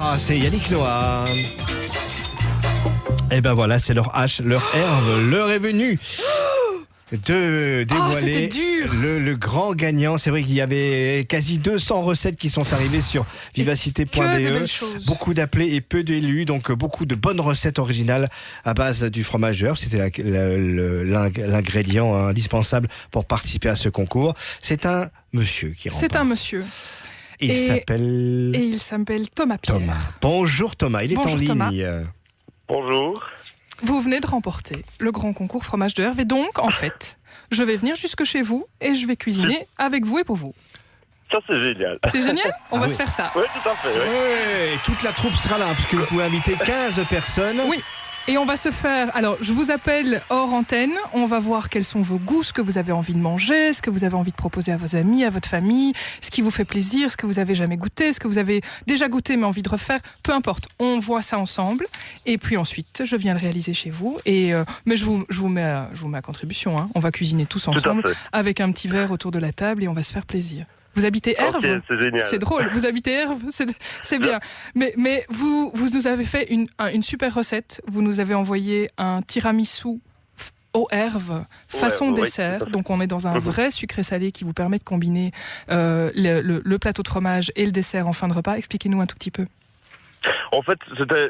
Ah, c'est Yannick Noah. Et ben voilà, c'est leur H, leur herbe, l'heure est venue de dévoiler le grand gagnant. C'est vrai qu'il y avait quasi 200 recettes qui sont arrivées sur vivacité.be. Beaucoup d'appelés et peu d'élus, donc beaucoup de bonnes recettes originales à base du fromage de herbe. C'était l'ingrédient indispensable pour participer à ce concours. C'est un monsieur qui remporte. C'est un monsieur. Il s'appelle Thomas Pierre. Thomas. Bonjour Thomas, il est en ligne. Thomas. Bonjour. Vous venez de remporter le grand concours fromage de Herve et donc, en fait, je vais venir jusque chez vous et je vais cuisiner avec vous et pour vous. Ça, c'est génial. C'est génial. On va se faire ça. Oui, tout à fait. Oui. Ouais, toute la troupe sera là, parce que vous pouvez inviter 15 personnes. Oui. Et on va se faire... Alors, je vous appelle hors antenne. On va voir quels sont vos goûts, ce que vous avez envie de manger, ce que vous avez envie de proposer à vos amis, à votre famille, ce qui vous fait plaisir, ce que vous avez jamais goûté, ce que vous avez déjà goûté mais envie de refaire. Peu importe, on voit ça ensemble. Et puis ensuite, je viens le réaliser chez vous. Mais je vous mets à contribution. Hein. On va cuisiner tous ensemble avec un petit verre autour de la table et on va se faire plaisir. Vous habitez Herve ? Okay, c'est génial. C'est drôle, vous habitez Herve, c'est bien. Mais vous nous avez fait une super recette. Vous nous avez envoyé un tiramisu aux herbes, façon dessert. Donc on est dans un vrai sucré-salé qui vous permet de combiner le plateau de fromage et le dessert en fin de repas. Expliquez-nous un tout petit peu. En fait,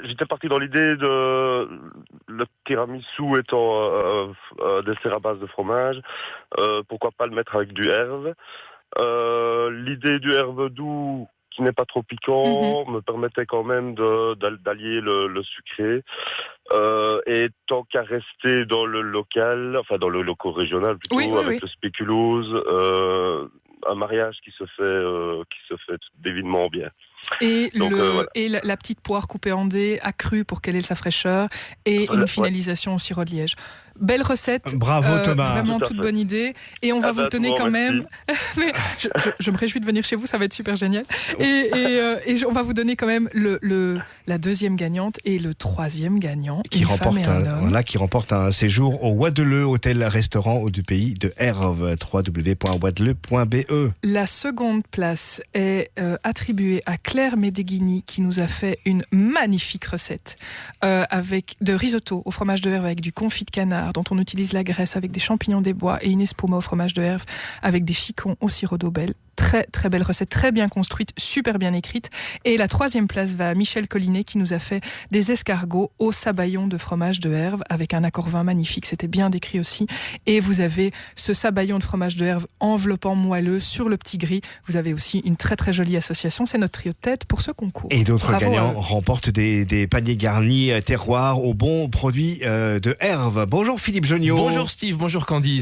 j'étais parti dans l'idée de le tiramisu étant dessert à base de fromage. Pourquoi pas le mettre avec du herbe. L'idée du herbe doux qui n'est pas trop piquant me permettait quand même d'allier le sucré et tant qu'à rester dans le local, enfin dans le local régional plutôt, avec le spéculoos, un mariage qui se fait divinement bien. Et, et la petite poire coupée en dés, accrue pour qu'elle ait sa fraîcheur, et une finalisation au sirop de liège. Belle recette. Bravo Thomas. Vraiment toute bonne idée. Et on va vous donner quand même... Mais je me réjouis de venir chez vous, ça va être super génial. Et on va vous donner quand même la deuxième gagnante et le troisième gagnant. Qui remporte un séjour au Wadeleu, hôtel-restaurant du pays de Herve, www.wadeleu.be. La seconde place est attribuée à Claire Medeghini qui nous a fait une magnifique recette avec de risotto au fromage de Herve avec du confit de canard dont on utilise la graisse avec des champignons des bois et une espuma au fromage de Herve avec des chicons au sirop d'Aubel. Très très belle recette, très bien construite, super bien écrite. Et la troisième place va à Michel Collinet qui nous a fait des escargots au sabayon de fromage de Herve avec un accord vin magnifique, c'était bien décrit aussi. Et vous avez ce sabayon de fromage de Herve enveloppant moelleux sur le petit gris. Vous avez aussi une très très jolie association, c'est notre trio de tête pour ce concours. Et d'autres gagnants remportent des paniers garnis terroirs aux bons produits de Herve. Bonjour Philippe Joniot. Bonjour Steve, bonjour Candice.